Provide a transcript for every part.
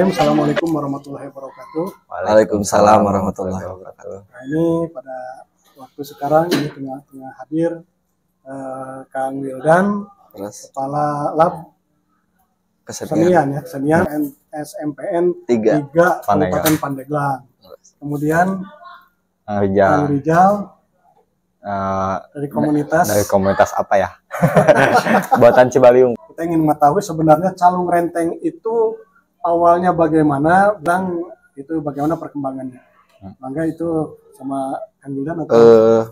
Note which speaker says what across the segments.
Speaker 1: Bismillahirrahmanirrahim. Assalamualaikum warahmatullahi wabarakatuh.
Speaker 2: Waalaikumsalam warahmatullahi wabarakatuh.
Speaker 1: Nah, ini pada waktu sekarang ini tengah hadir Kang Wildan, Kepala Lab Kesenian SMPN 3 Kabupaten Pandeglang. Kemudian Kang Rijal dari komunitas
Speaker 2: apa ya? Buatan Cibaliung.
Speaker 1: Kita ingin mengetahui sebenarnya calung renteng itu awalnya bagaimana dan itu bagaimana perkembangannya. Mangga itu sama Kang Wildan atau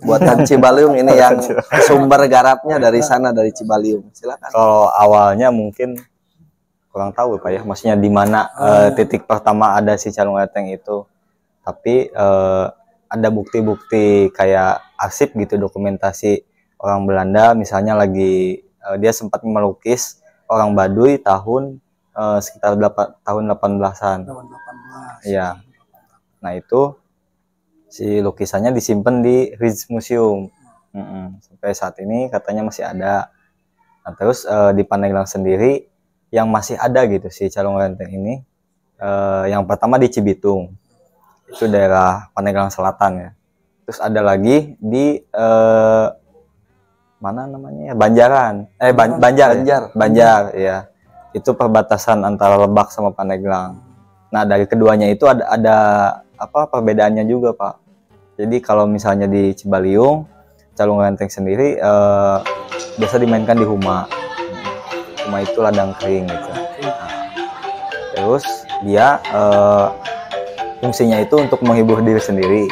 Speaker 2: buatan Cibaliung ini yang sumber garapnya dari sana, dari Cibaliung. Silakan.
Speaker 3: Kalau awalnya mungkin kurang tahu Pak ya, maksudnya di mana titik pertama ada si calung renteng itu. Tapi ada bukti-bukti kayak arsip gitu, dokumentasi orang Belanda misalnya lagi dia sempat melukis orang Baduy tahun sekitar tahun 18-an. Iya. Nah, itu si lukisannya disimpan di Rijksmuseum. Sampai saat ini katanya masih ada. Nah, terus di Pandeglang sendiri yang masih ada gitu si calung renteng ini, yang pertama di Cibitung, itu daerah Pandeglang Selatan ya. Terus ada lagi di mana namanya ya, Banjar ya. Itu perbatasan antara Lebak sama Pandeglang. Nah, dari keduanya itu ada apa perbedaannya juga Pak. Jadi kalau misalnya di Cibaliung calung renteng sendiri biasa dimainkan di Huma. Huma itu ladang kering gitu. Nah, terus dia fungsinya itu untuk menghibur diri sendiri.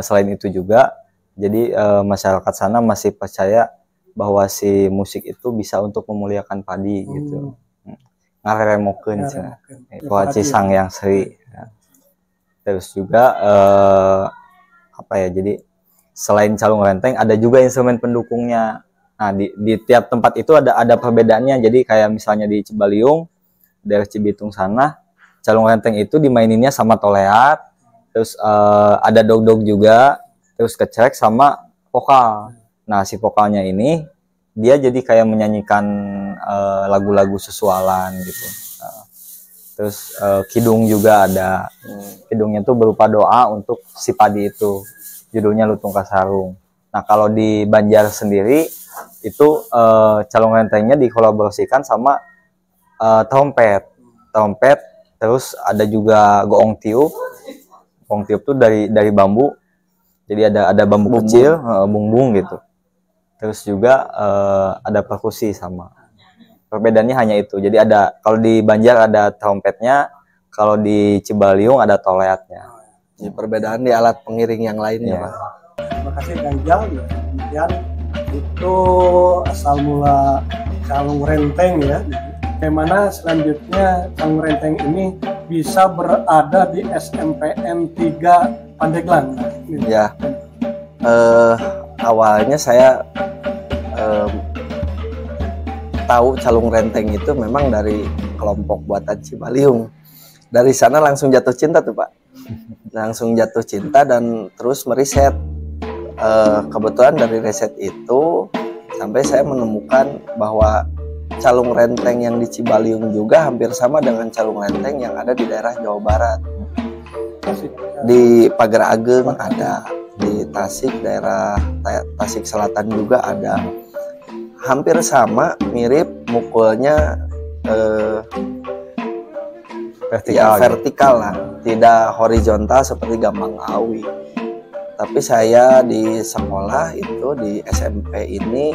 Speaker 3: Selain itu juga, jadi masyarakat sana masih percaya bahwa si musik itu bisa untuk memuliakan padi gitu. Ngareremokeun cenah. Poaci sang yang seri. Terus juga apa ya? Jadi selain calung renteng ada juga instrumen pendukungnya. Nah, di tiap tempat itu ada perbedaannya. Jadi kayak misalnya di Cibaliung, daerah Cibitung sana, calung renteng itu dimaininnya sama toleat, terus ada dog-dog juga, terus kecek sama vokal. Nah, si vokalnya ini dia jadi kayak menyanyikan lagu-lagu sesualan gitu. Terus kidung juga ada. Kidungnya tuh berupa doa untuk si padi itu. Judulnya Lutung Kasarung. Nah, kalau di Banjar sendiri itu calung rentengnya dikolaborasikan sama trompet. Terus ada juga goong tiup. Goong tiup tuh dari bambu. Jadi ada bambu kecil, bungbung gitu. Terus juga ada perkusi sama. Perbedaannya hanya itu. Jadi ada, kalau di Banjar ada trompetnya, kalau di Cibaliung ada toleatnya.
Speaker 2: Jadi perbedaan di alat pengiring yang lainnya, Pak.
Speaker 1: Terima kasih Kang Rijal. Kemudian itu asal mula calung renteng ya. Bagaimana selanjutnya calung renteng ini bisa berada di SMPN 3 Pandeglang?
Speaker 2: Ya, awalnya saya tahu calung renteng itu memang dari kelompok buatan Cibaliung. Dari sana langsung jatuh cinta tuh Pak. Langsung jatuh cinta dan terus meriset. Kebetulan dari riset itu sampai saya menemukan bahwa calung renteng yang di Cibaliung juga hampir sama dengan calung renteng yang ada di daerah Jawa Barat. Di Pagar Ageng ada, di Tasik, daerah Tasik Selatan juga ada. Hampir sama, mirip, mukulnya vertikal lah, tidak horizontal seperti Gambang Awi. Tapi saya di sekolah itu di SMP ini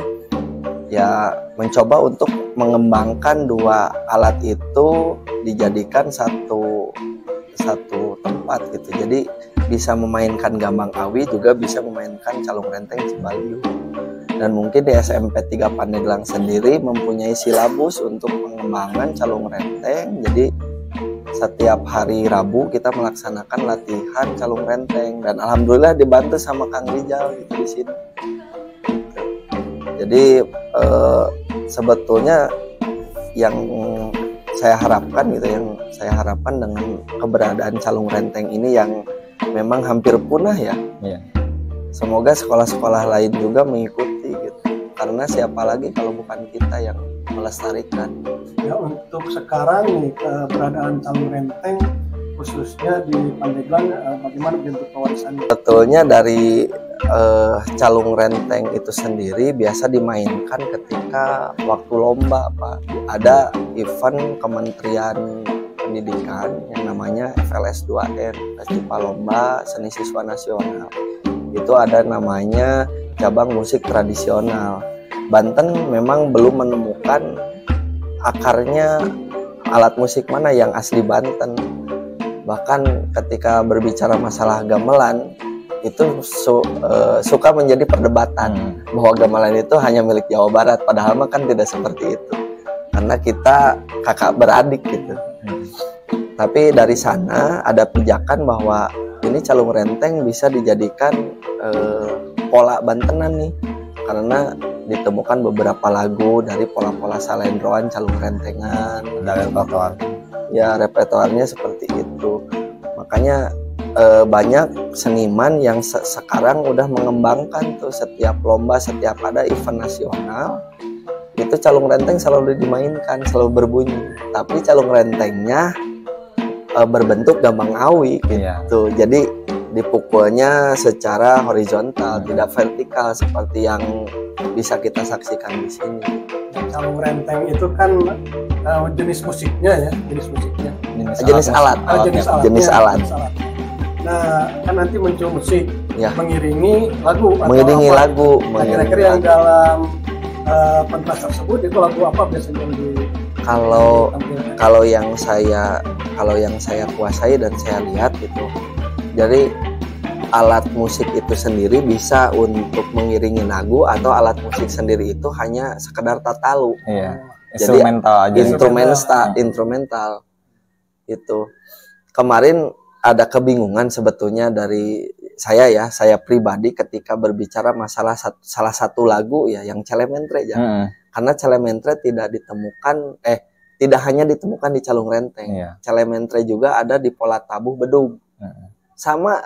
Speaker 2: ya mencoba untuk mengembangkan dua alat itu dijadikan satu tempat gitu. Jadi bisa memainkan Gambang Awi juga bisa memainkan calung renteng Cibaliung. Dan mungkin di SMP 3 Pandeglang sendiri mempunyai silabus untuk pengembangan calung renteng. Jadi setiap hari Rabu kita melaksanakan latihan calung renteng dan alhamdulillah dibantu sama Kang Rijal gitu di sini. Jadi sebetulnya yang saya harapkan gitu, yang saya harapkan dengan keberadaan calung renteng ini yang memang hampir punah ya. Semoga sekolah-sekolah lain juga mengikuti gitu. Karena siapa lagi kalau bukan kita yang melestarikan.
Speaker 1: Ya, untuk sekarang nih keberadaan Calung Renteng khususnya di Pandeglang bagaimana bentuk pewarisannya?
Speaker 2: Sebetulnya dari Calung Renteng itu sendiri biasa dimainkan ketika waktu lomba, Pak. Ada event Kementerian Pendidikan yang namanya FLS 2N, Festival Lomba Seni Siswa Nasional. Itu ada namanya cabang musik tradisional. Banten memang belum menemukan akarnya alat musik mana yang asli Banten. Bahkan ketika berbicara masalah gamelan itu suka menjadi perdebatan bahwa gamelan itu hanya milik Jawa Barat, padahal mah kan tidak seperti itu, karena kita kakak beradik gitu. Tapi dari sana ada pijakan bahwa ini Calung Renteng bisa dijadikan pola Bantenan nih, karena ditemukan beberapa lagu dari pola-pola salendroan Calung Rentengan
Speaker 3: dari repertoar.
Speaker 2: Ya, repertoarnya seperti itu. Makanya banyak seniman yang sekarang udah mengembangkan tuh setiap lomba, setiap ada event nasional itu Calung Renteng selalu dimainkan, selalu berbunyi. Tapi Calung Rentengnya berbentuk gambang awi gitu. Jadi dipukulnya secara horizontal, tidak vertikal seperti yang bisa kita saksikan di sini.
Speaker 1: Calung Renteng itu kan jenis musiknya ya,
Speaker 2: jenis alat.
Speaker 1: Nah, kan nanti muncul musik
Speaker 2: ya,
Speaker 1: mengiringi lagu.
Speaker 2: Mengiringi lagu.
Speaker 1: Kira-kira yang dalam pentas tersebut itu lagu apa biasanya yang
Speaker 2: kalau yang saya kuasai dan saya lihat itu, jadi alat musik itu sendiri bisa untuk mengiringi lagu, atau alat musik sendiri itu hanya sekedar tatalu.
Speaker 3: Iya.
Speaker 2: Jadi
Speaker 3: Instrumental.
Speaker 2: instrumental itu. Kemarin ada kebingungan sebetulnya dari saya pribadi ketika berbicara masalah salah satu lagu ya yang Celementre ya. Karena Celementre tidak hanya ditemukan di Calung Renteng. Celementre juga ada di Pola Tabuh Bedug. Sama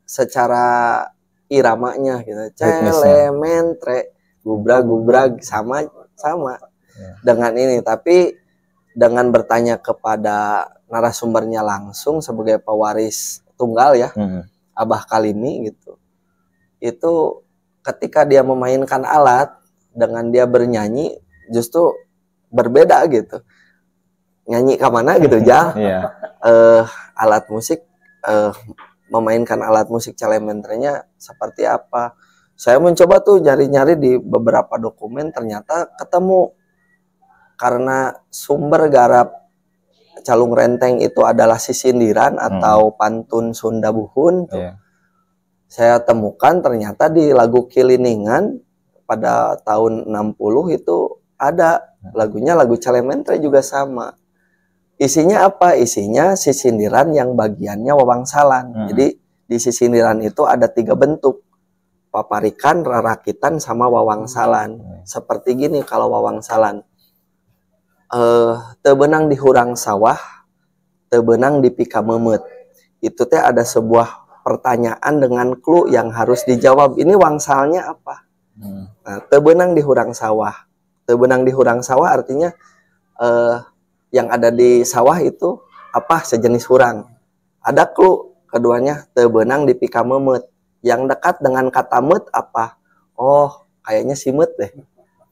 Speaker 2: secara iramanya gitu. Celementre, gubrag sama dengan ini, tapi dengan bertanya kepada narasumbernya langsung sebagai pewaris tunggal ya, Abah Kalimi gitu. Itu ketika dia memainkan alat dengan dia bernyanyi justru berbeda gitu. Nyanyi ke mana gitu Jal. Alat musik memainkan alat musik Celementrenya seperti apa. Saya mencoba tuh nyari-nyari di beberapa dokumen, ternyata ketemu. Karena sumber garap Calung Renteng itu adalah sisindiran atau pantun Sunda Buhun tuh. Saya temukan ternyata di lagu Kiliningan pada tahun 60 itu ada lagunya, lagu Celementre juga sama. Isinya apa? Isinya sisindiran yang bagiannya wawangsalan. Jadi di sisindiran itu ada 3 bentuk. Paparikan, rarakitan, sama wawangsalan. Seperti gini kalau wawangsalan. Tebenang di hurang sawah, tebenang di pika memet. Itu teh ada sebuah pertanyaan dengan clue yang harus dijawab. Ini wangsalnya apa? Nah, tebenang di hurang sawah. Tebenang di hurang sawah artinya yang ada di sawah itu apa? Sejenis hurang. Ada clue keduanya, tebenang di pika memet. Yang dekat dengan kata met apa? Oh, kayaknya simut deh.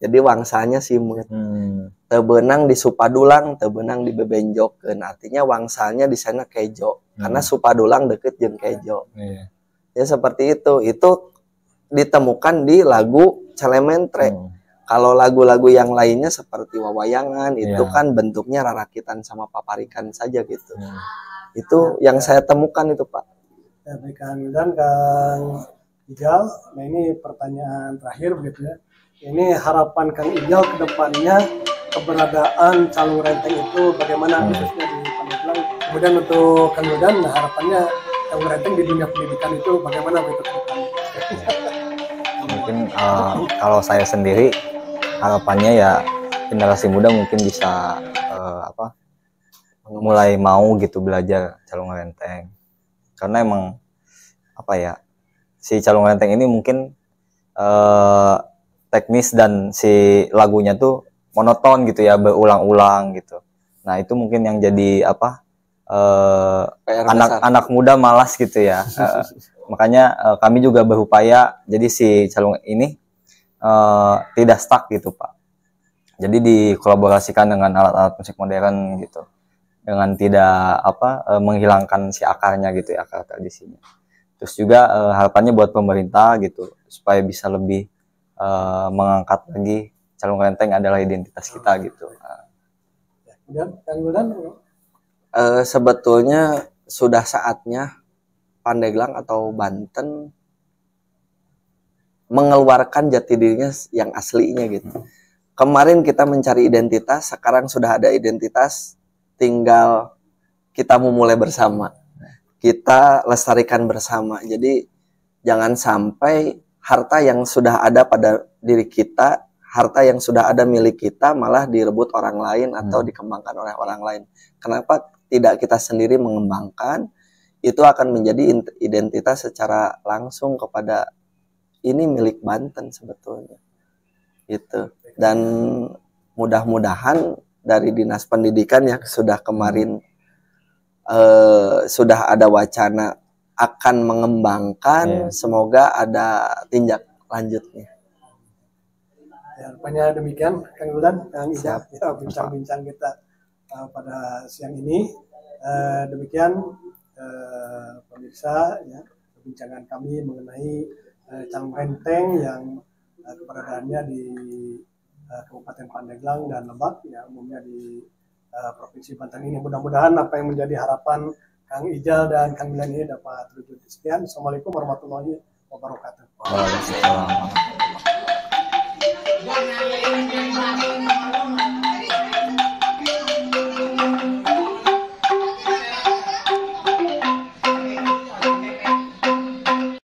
Speaker 2: Jadi wangsalnya simut. Tebenang di supadulang, tebenang di bebenjokeun. Artinya wangsalnya di sana kejo. Karena supadulang deket jeung kejo. Ya seperti itu. Itu ditemukan di lagu Celementre. Kalau lagu-lagu yang lainnya seperti wawayangan itu kan bentuknya rarakitan sama paparikan saja gitu. Itu yang saya temukan itu, Pak.
Speaker 1: Ya, baik Kang dan Kang Ijal. Nah, ini pertanyaan terakhir begitu ya. Ini harapan Kang Ijal ke depannya keberadaan Calung Renteng itu bagaimana khususnya di Pandeglang. Kemudian untuk Kang Wildan, harapannya Calung Renteng di dunia pendidikan itu bagaimana begitu ke depannya?
Speaker 3: Mungkin kalau saya sendiri harapannya ya generasi muda mungkin bisa mulai mau gitu belajar Calung Renteng. Karena emang si Calung Renteng ini mungkin teknis dan si lagunya tuh monoton gitu ya, berulang-ulang gitu. Nah itu mungkin yang jadi apa, anak muda malas gitu ya. Makanya kami juga berupaya jadi si calung ini tidak stuck gitu Pak. Jadi dikolaborasikan dengan alat-alat musik modern gitu, dengan tidak menghilangkan si akarnya gitu ya, akar tradisinya. Terus juga harapannya buat pemerintah gitu supaya bisa lebih mengangkat lagi calung renteng adalah identitas kita gitu.
Speaker 1: Kemudian Kang Wildan,
Speaker 2: sebetulnya sudah saatnya Pandeglang atau Banten mengeluarkan jati dirinya yang aslinya gitu. Kemarin kita mencari identitas, sekarang sudah ada identitas, tinggal kita memulai bersama. Kita lestarikan bersama. Jadi jangan sampai harta yang sudah ada pada diri kita, harta yang sudah ada milik kita malah direbut orang lain atau dikembangkan oleh orang lain. Kenapa tidak kita sendiri mengembangkan? Itu akan menjadi identitas secara langsung kepada ini milik Banten sebetulnya. Gitu. Dan mudah-mudahan dari Dinas Pendidikan yang sudah kemarin sudah ada wacana akan mengembangkan, semoga ada tindak lanjutnya.
Speaker 1: Ya, rupanya demikian Kang Wildan, Kang Ida, ya, bincang-bincang kita pada siang ini. Demikian pemirsa, ya, perbincangan kami mengenai calung renteng yang keberadaannya di Kabupaten Pandeglang dan Lebak, ya, umumnya di Provinsi Banten ini. Mudah-mudahan apa yang menjadi harapan Kang Ijal dan Kang Wildan ini dapat terwujud. Sekian, Assalamualaikum warahmatullahi wabarakatuh.
Speaker 3: Waalaikumsalam.